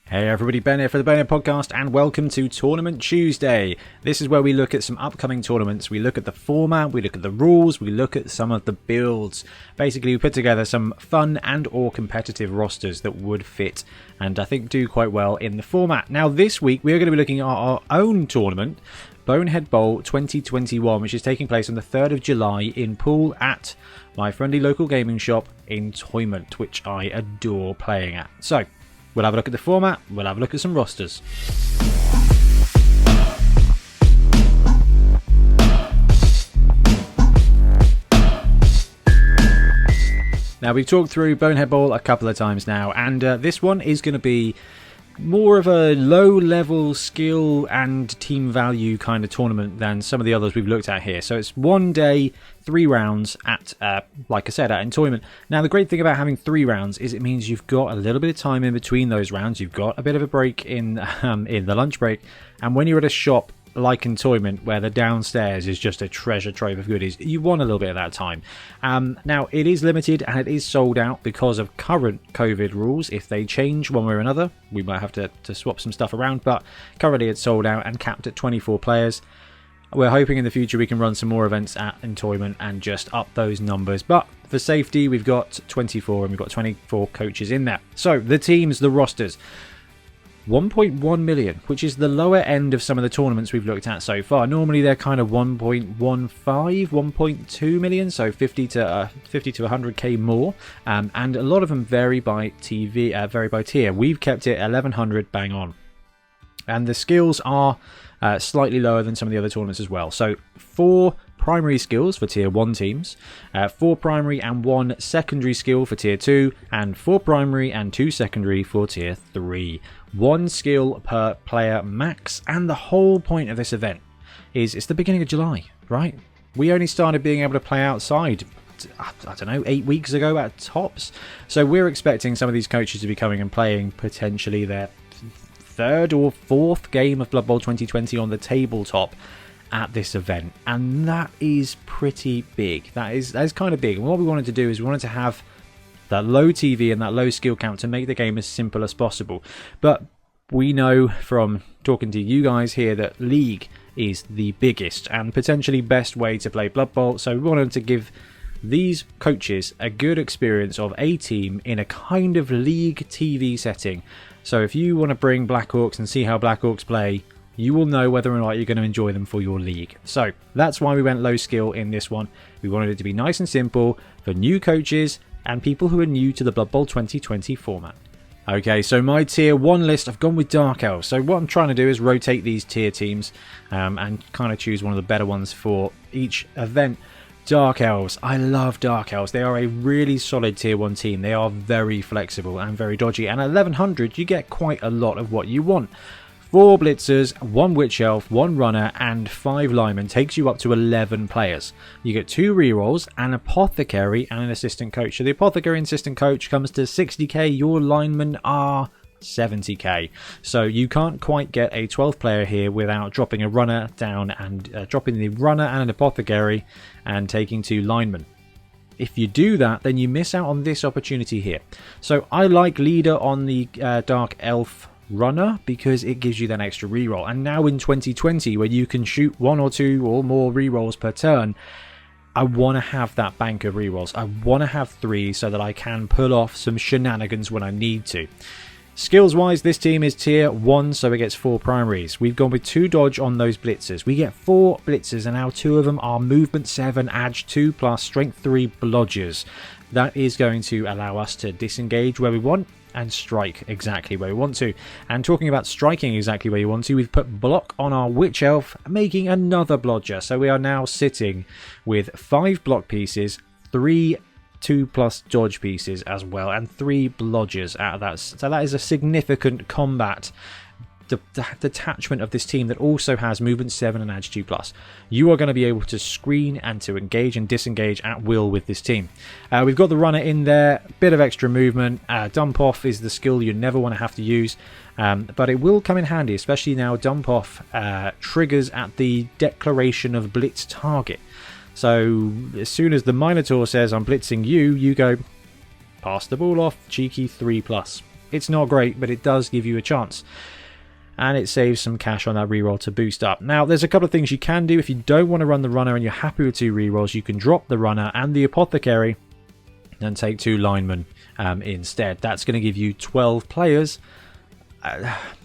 Hey everybody, Ben here for the Bonehead podcast, and welcome to Tournament Tuesday. This is where we look at some upcoming tournaments, we look at the format, we look at the rules, we look at some of the builds. Basically, we put together some fun and or competitive rosters that would fit and I think do quite well in the format. Now this week, we are going to be looking at our own tournament, Bonehead Bowl 2021, which is taking place on the 3rd of July in Poole at my friendly local gaming shop in Toyment, which I adore playing at. So, we'll have a look at the format, we'll have a look at some rosters. Now, we've talked through Bonehead Bowl a couple of times now, and this one is going to be more of a low-level skill and team value kind of tournament than some of the others we've looked at here. So it's 1 day, 3 rounds at, like I said, at Entoyment. Now, the great thing about having 3 rounds is it means you've got a little bit of time in between those rounds. You've got a bit of a break in the lunch break. And when you're at a shop like Entoyment, where the downstairs is just a treasure trove of goodies, you want a little bit of that time. Now, it is limited and it is sold out because of current COVID rules. If they change one way or another, we might have to swap some stuff around, but currently it's sold out and capped at 24 players. We're hoping in the future we can run some more events at Entoyment and just up those numbers, but for safety we've got 24 and we've got 24 coaches in there. So the teams, the rosters, 1.1 million, which is the lower end of some of the tournaments we've looked at so far. Normally they're kind of 1.15, 1.2 million, so 50 to 100k more, and a lot of them vary by tier. We've kept it 1100 bang on, and the skills are slightly lower than some of the other tournaments as well. So 4 primary skills for tier 1 teams, 4 primary and 1 secondary skill for tier 2, and 4 primary and 2 secondary for tier 3. 1 skill per player max, and the whole point of this event is it's the beginning of July, right? We only started being able to play outside, I don't know, 8 weeks ago at tops. So we're expecting some of these coaches to be coming and playing potentially their 3rd or 4th game of Blood Bowl 2020 on the tabletop at this event, and that is pretty big. That is kind of big. And what we wanted to do is we wanted to have that low TV and that low skill count to make the game as simple as possible. But we know from talking to you guys here that League is the biggest and potentially best way to play Blood Bowl, so we wanted to give these coaches a good experience of a team in a kind of League TV setting. So if you want to bring Black Orcs and see how Black Orcs play, you will know whether or not you're going to enjoy them for your league. So that's why we went low skill in this one. We wanted it to be nice and simple for new coaches and people who are new to the Blood Bowl 2020 format. Okay, so my tier 1 list, I've gone with Dark Elves. So what I'm trying to do is rotate these tier teams and kind of choose one of the better ones for each event. Dark Elves. I love Dark Elves. They are a really solid tier 1 team. They are very flexible and very dodgy. And at 1100, you get quite a lot of what you want. 4 blitzers, 1 witch elf, 1 runner, and 5 linemen takes you up to 11 players. You get 2 rerolls, an apothecary, and an assistant coach. So the apothecary and assistant coach comes to 60k. Your linemen are 70k. So you can't quite get a 12th player here without dropping a runner down and dropping the runner and an apothecary and taking 2 linemen. If you do that, then you miss out on this opportunity here. So I like leader on the dark elf runner because it gives you that extra reroll, and now in 2020 where you can shoot 1 or 2 or more rerolls per turn, I want to have that bank of rerolls. I want to have 3 so that I can pull off some shenanigans when I need to. Skills wise, this team is tier 1, so it gets 4 primaries. We've gone with 2 dodge on those blitzers. We get 4 blitzers, and now 2 of them are movement 7, edge 2 plus, strength 3 blodgers. That is going to allow us to disengage where we want and strike exactly where we want to. And talking about striking exactly where you want to, we've put block on our witch elf, making another blodger. So we are now sitting with 5 block pieces, 3 2+ dodge pieces as well, and 3 blodgers out of that. So that is a significant combat detachment of this team that also has movement 7 and edge 2+. You are going to be able to screen and to engage and disengage at will with this team. We've got the runner in there, bit of extra movement. Dump off is the skill you never want to have to use, but it will come in handy, especially now dump off triggers at the declaration of blitz target. So as soon as the Minotaur says I'm blitzing you, you go pass the ball off, cheeky 3+. It's not great, but it does give you a chance. And it saves some cash on that reroll to boost up. Now, there's a couple of things you can do. If you don't want to run the runner and you're happy with 2 rerolls, you can drop the runner and the apothecary and take 2 linemen instead. That's going to give you 12 players.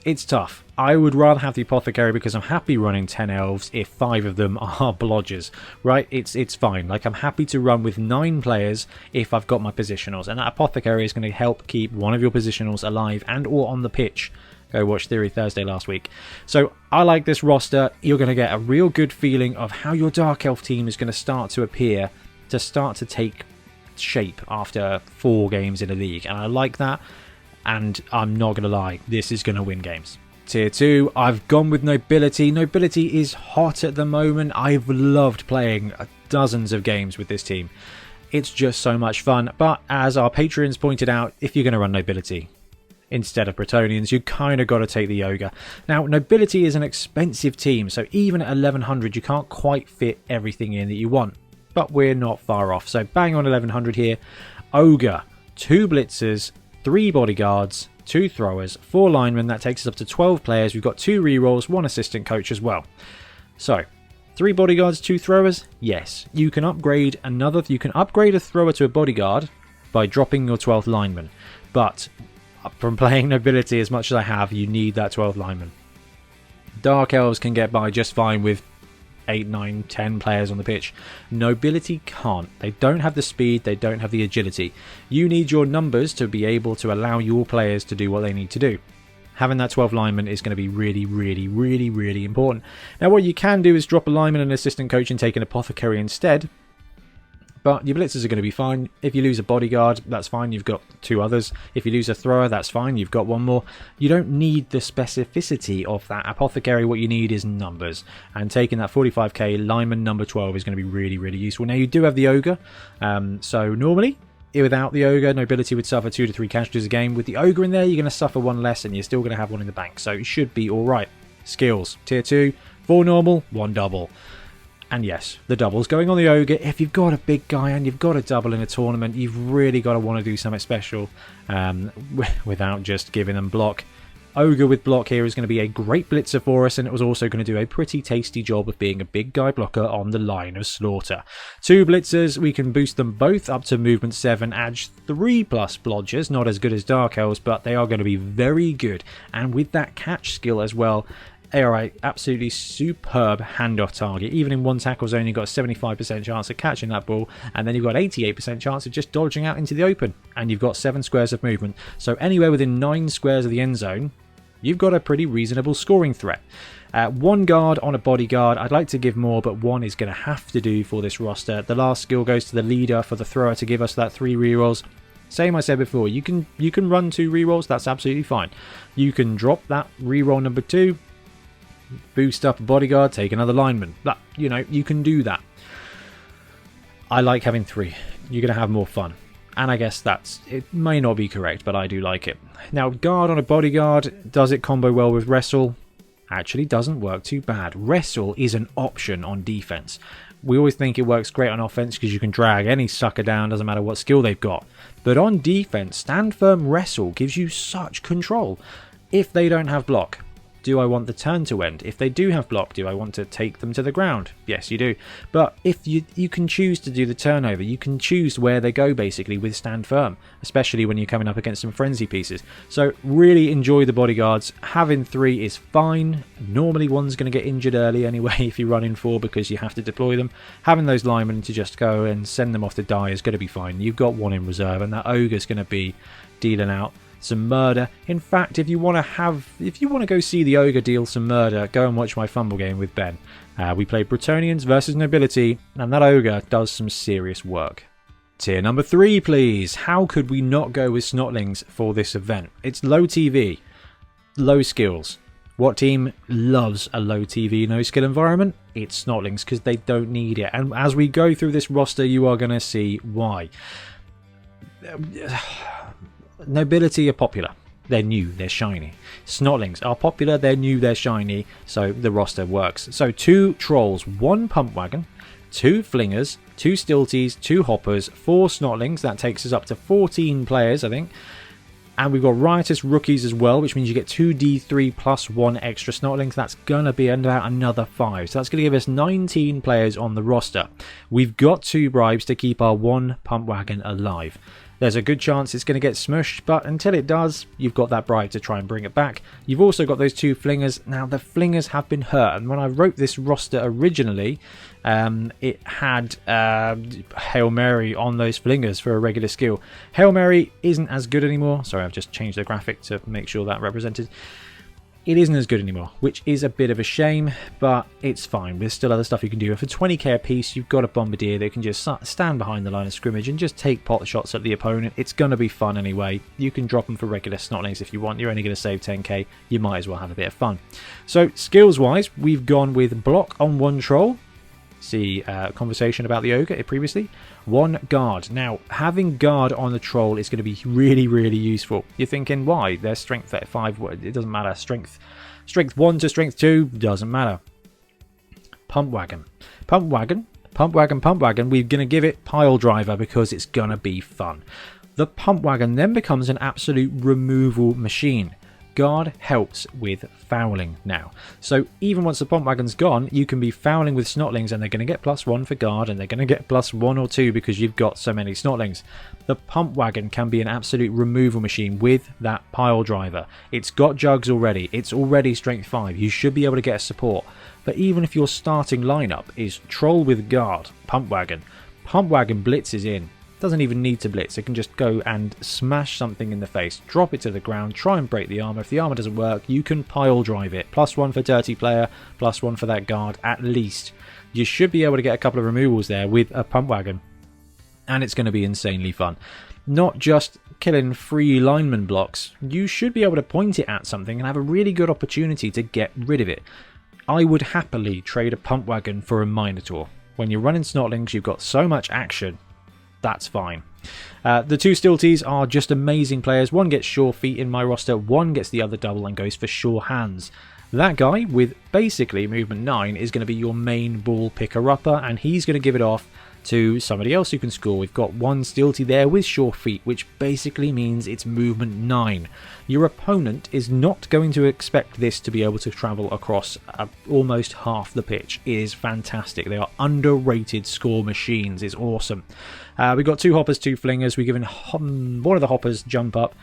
It's tough. I would rather have the apothecary because I'm happy running 10 elves if 5 of them are blodgers, right? It's fine. Like, I'm happy to run with 9 players if I've got my positionals, and that apothecary is going to help keep one of your positionals alive and or on the pitch. Go watch Theory Thursday last week. So I like this roster. You're going to get a real good feeling of how your Dark Elf team is going to start to appear, to start to take shape after 4 games in a league. And I like that. And I'm not going to lie, this is going to win games. Tier 2, I've gone with Nobility. Nobility is hot at the moment. I've loved playing dozens of games with this team. It's just so much fun. But as our patrons pointed out, if you're going to run Nobility instead of Bretonnians, you kind of got to take the Ogre. Now, Nobility is an expensive team, so even at 1100 you can't quite fit everything in that you want. But we're not far off, so bang on 1100 here. Ogre, 2 blitzers, 3 bodyguards, 2 throwers, 4 linemen. That takes us up to 12 players. We've got 2 rerolls, 1 assistant coach as well. So 3 bodyguards, 2 throwers. Yes, you can upgrade You can upgrade a thrower to a bodyguard by dropping your 12th lineman. But from playing Nobility as much as I have, you need that 12 lineman. Dark Elves can get by just fine with 8, 9, 10 players on the pitch. Nobility can't. They don't have the speed, they don't have the agility. You need your numbers to be able to allow your players to do what they need to do. Having that 12 lineman is going to be really, really, really, really important. Now, what you can do is drop a lineman and an assistant coach and take an apothecary instead. But your blitzers are going to be fine. If you lose a bodyguard, that's fine. You've got 2 others. If you lose a thrower, that's fine. You've got 1 more. You don't need the specificity of that apothecary. What you need is numbers. And taking that 45k lineman number 12 is going to be really, really useful. Now, you do have the Ogre. So normally, without the Ogre, Nobility would suffer 2 to 3 casualties a game. With the Ogre in there, you're going to suffer 1 less and you're still going to have 1 in the bank. So it should be alright. Skills. Tier 2, 4 normal, 1 double. And yes, the double's going on the Ogre. If you've got a big guy and you've got a double in a tournament, you've really got to want to do something special without just giving them block. Ogre with block here is going to be a great blitzer for us, and it was also going to do a pretty tasty job of being a big guy blocker on the line of slaughter. 2 blitzers, we can boost them both up to movement 7, add 3+ blodgers, not as good as Dark Elves, but they are going to be very good. And with that catch skill as well, they are an absolutely superb handoff target. Even in 1 tackle zone, you've got a 75% chance of catching that ball, and then you've got 88% chance of just dodging out into the open, and you've got 7 squares of movement. So anywhere within 9 squares of the end zone, you've got a pretty reasonable scoring threat. 1 guard on a bodyguard. I'd like to give more, but 1 is going to have to do for this roster. The last skill goes to the leader for the thrower to give us that 3 rerolls. Same I said before, you can run 2 rerolls, that's absolutely fine. You can drop that reroll number 2, boost up a bodyguard, take another lineman. That, you can do that. I like having 3. You're going to have more fun. And I guess it may not be correct, but I do like it. Now, guard on a bodyguard, does it combo well with wrestle? Actually doesn't work too bad. Wrestle is an option on defense. We always think it works great on offense because you can drag any sucker down, doesn't matter what skill they've got. But on defense, stand firm wrestle gives you such control. If they don't have block, do I want the turn to end? If they do have block, do I want to take them to the ground? Yes, you do. But if you can choose to do the turnover, you can choose where they go basically with stand firm, especially when you're coming up against some frenzy pieces. So really enjoy the bodyguards. Having 3 is fine. Normally 1's going to get injured early anyway if you run in 4 because you have to deploy them. Having those linemen to just go and send them off to die is going to be fine. You've got 1 in reserve, and that Ogre's going to be dealing out some murder. In fact, if you want to go see the Ogre deal some murder, go and watch my Fumble game with Ben. We played Bretonnians versus Nobility, and that Ogre does some serious work. Tier number 3, please. How could we not go with Snotlings for this event? It's low TV, low skills. What team loves a low TV, no skill environment? It's Snotlings, because they don't need it. And as we go through this roster, you are going to see why. Nobility are popular. They're new, they're shiny. Snotlings are popular, they're new, they're shiny, so the roster works. So 2 trolls, 1 pump wagon, 2 flingers, 2 stilties, 2 hoppers, 4 Snotlings. That takes us up to 14 players, I think. And we've got Riotous Rookies as well, which means you get 2d3 plus 1 extra Snotlings. That's going to be about another 5. So that's going to give us 19 players on the roster. We've got 2 bribes to keep our 1 pump wagon alive. There's a good chance it's going to get smushed, but until it does, you've got that bribe to try and bring it back. You've also got those 2 flingers. Now, the flingers have been hurt, and when I wrote this roster originally, it had Hail Mary on those flingers for a regular skill. Hail Mary isn't as good anymore. Sorry, I've just changed the graphic to make sure that represented. It isn't as good anymore, which is a bit of a shame, but it's fine. There's still other stuff you can do. For 20k a piece, you've got a Bombardier that can just stand behind the line of scrimmage and just take pot shots at the opponent. It's going to be fun anyway. You can drop them for regular Snotlings if you want. You're only going to save 10k. You might as well have a bit of fun. So, skills-wise, we've gone with block on 1 troll. See conversation about the ogre previously. 1 guard. Now, having guard on the troll is going to be really, really useful. You're thinking, why? Their strength at 5, it doesn't matter. Strength 1 to strength 2 doesn't matter. Pump wagon. Pump wagon. Pump wagon, pump wagon. We're going to give it pile driver because it's going to be fun. The pump wagon then becomes an absolute removal machine. Guard helps with fouling now. So even once the pump wagon's gone, you can be fouling with Snotlings and they're going to get +1 for guard and they're going to get +1 or 2 because you've got so many Snotlings. The pump wagon can be an absolute removal machine with that pile driver. It's got jugs already. It's already strength 5. You should be able to get a support. But even if your starting lineup is troll with guard, pump wagon blitzes in. Doesn't even need to blitz. It can just go and smash something in the face, drop it to the ground, try and break the armor. If the armor doesn't work, you can pile drive it. +1 for dirty player, +1 for that guard at least. You should be able to get a couple of removals there with a pump wagon, and it's going to be insanely fun. Not just killing free lineman blocks, you should be able to point it at something and have a really good opportunity to get rid of it. I would happily trade a pump wagon for a Minotaur. When you're running Snotlings, you've got so much action. That's fine. The 2 Stilties are just amazing players. One gets sure feet in my roster, one gets the other double and goes for sure hands. That guy with basically movement 9 is going to be your main ball picker-upper, and he's going to give it off to somebody else who can score. We've got 1 Stilty there with sure feet, which basically means it's movement 9. Your opponent is not going to expect this to be able to travel across almost half the pitch. It is fantastic. They are underrated score machines. It's awesome. We've got 2 hoppers, 2 flingers. We've given one of the hoppers jump up.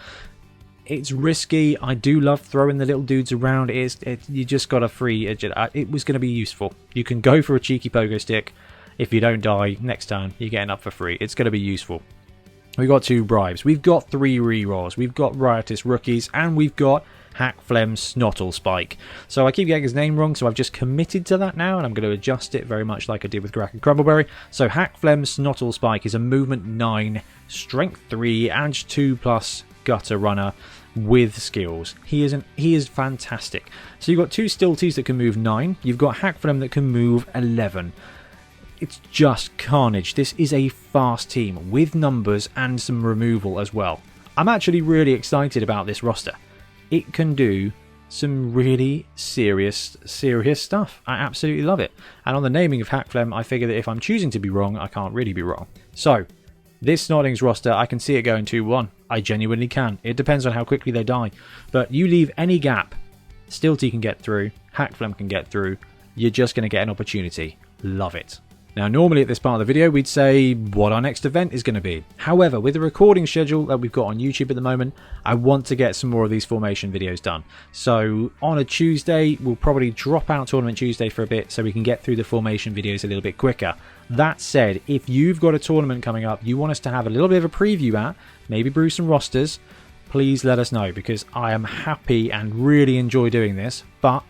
It's risky. I do love throwing the little dudes around. You just got a free. It was going to be useful. You can go for a cheeky pogo stick. If you don't die, next turn, you're getting up for free. It's going to be useful. We've got 2 bribes. We've got 3 rerolls. We've got Riotous Rookies. And we've got Hack Flem Snottle Spike. So I keep getting his name wrong, so I've just committed to that now, and I'm going to adjust it very much like I did with Grack and Crumbleberry. So Hack Flem Snottle Spike is a movement 9, strength 3, and 2+ gutter runner with skills. He is fantastic. So you've got 2 Stilties that can move 9. You've got Hack Flem that can move 11. It's just carnage. This is a fast team with numbers and some removal as well. I'm actually really excited about this roster. It can do some really serious stuff. I absolutely love it. And on the naming of Hackflem, I figure that if I'm choosing to be wrong, I can't really be wrong. So, this Snotlings roster, I can see it going 2-1. I genuinely can. It depends on how quickly they die. But you leave any gap, Stilty can get through, Hackflem can get through, you're just going to get an opportunity. Love it. Now, normally at this part of the video, we'd say what our next event is going to be. However, with the recording schedule that we've got on YouTube at the moment, I want to get some more of these formation videos done. So on a Tuesday, we'll probably drop out Tournament Tuesday for a bit so we can get through the formation videos a little bit quicker. That said, if you've got a tournament coming up you want us to have a little bit of a preview at, maybe brew some rosters, please let us know, because I am happy and really enjoy doing this, but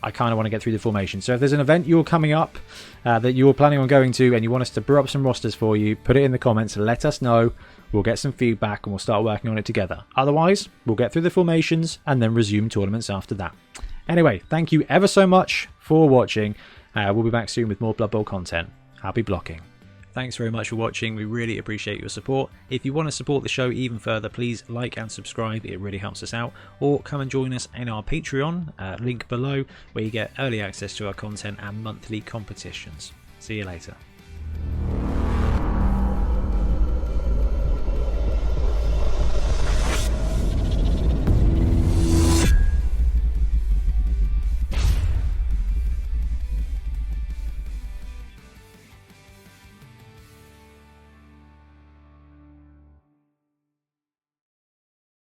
I kind of want to get through the formation. So if there's an event you're coming up that you're planning on going to and you want us to brew up some rosters for you, put it in the comments, let us know. We'll get some feedback and we'll start working on it together. Otherwise, we'll get through the formations and then resume tournaments after that. Anyway, thank you ever so much for watching. We'll be back soon with more Blood Bowl content. Happy blocking. Thanks very much for watching. We really appreciate your support. If you want to support the show even further, please like and subscribe. It really helps us out. Or come and join us in our Patreon, link below, where you get early access to our content and monthly competitions. See you later.